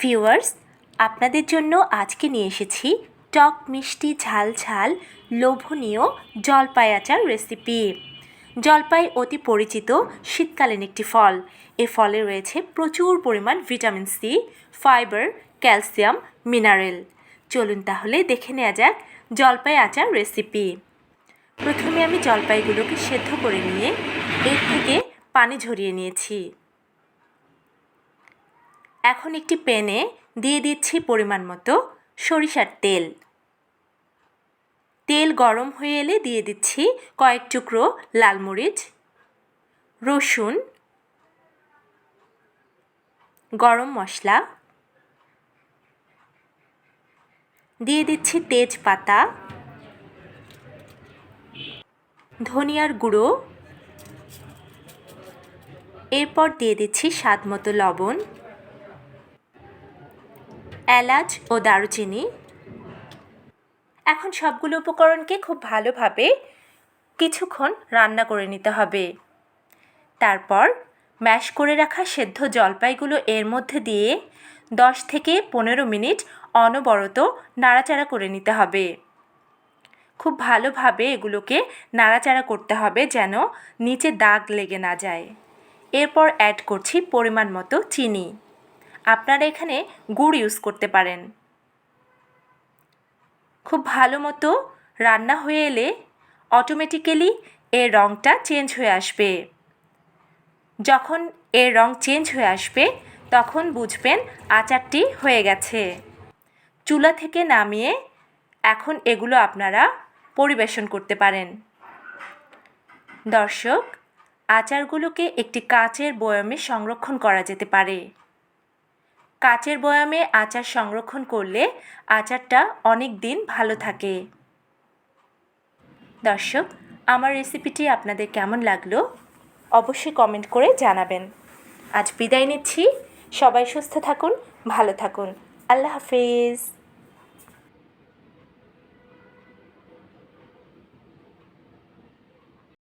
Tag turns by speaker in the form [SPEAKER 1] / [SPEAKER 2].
[SPEAKER 1] Viewers, আপনাদের জন্য আজকে নিয়ে এসেছি টক মিষ্টি ঝাল ঝাল লোভনীয় জলপাই আচার রেসিপি। জলপাই অতি পরিচিত শীতকালীন একটি ফল। এ ফলে রয়েছে প্রচুর পরিমাণ vitamin C, fibre, calcium, mineral. চলুন তাহলে দেখে নেওয়া যাক জলপাই আচার রেসিপি। প্রথমে আমি জলপাইগুলোকে সেদ্ধ করে নিয়ে এর থেকে পানি ঝরিয়ে নিয়েছি। এখন একটি প্যানে দিয়ে দিচ্ছি পরিমাণ মতো সরিষার তেল। তেল গরম হয়ে এলে দিয়ে দিচ্ছি কয়েক টুকরো লাল মরিচ, রসুন, গরম মশলা, দিয়ে দিচ্ছি তেজপাতা, ধনিয়ার গুঁড়ো, এরপর দিয়ে দিচ্ছি স্বাদ মতো লবণ, এলাচ ও দারুচিনি। এখন সবগুলো উপকরণকে খুব ভালোভাবে কিছুক্ষণ রান্না করে নিতে হবে। তারপর ম্যাশ করে রাখা সেদ্ধ জলপাইগুলো এর মধ্যে দিয়ে 10 থেকে 15 মিনিট অনবরত নাড়াচাড়া করে নিতে হবে। খুব ভালোভাবে এগুলোকে নাড়াচাড়া করতে হবে যেন নিচে দাগ লেগে না যায়। এরপর অ্যাড করছি পরিমাণ মতো চিনি। আপনারা এখানে গুড় ইউজ করতে পারেন। খুব ভালো মতো রান্না হয়ে এলে অটোমেটিক্যালি এর রঙটা চেঞ্জ হয়ে আসবে। যখন এর রং চেঞ্জ হয়ে আসবে তখন বুঝবেন আচারটি হয়ে গেছে। চুলা থেকে নামিয়ে এখন এগুলো আপনারা পরিবেশন করতে পারেন। দর্শক, আচারগুলোকে একটি কাচের বয়ামে সংরক্ষণ করা যেতে পারে। কাচের বয়ামে আচার সংরক্ষণ করলে আচারটা অনেক দিন ভালো থাকে। দর্শক, আমার রেসিপিটি আপনাদের কেমন লাগলো অবশ্যই কমেন্ট করে জানাবেন। আজ বিদায় নিচ্ছি। সবাই সুস্থ থাকুন, ভালো থাকুন। আল্লাহ হাফেজ।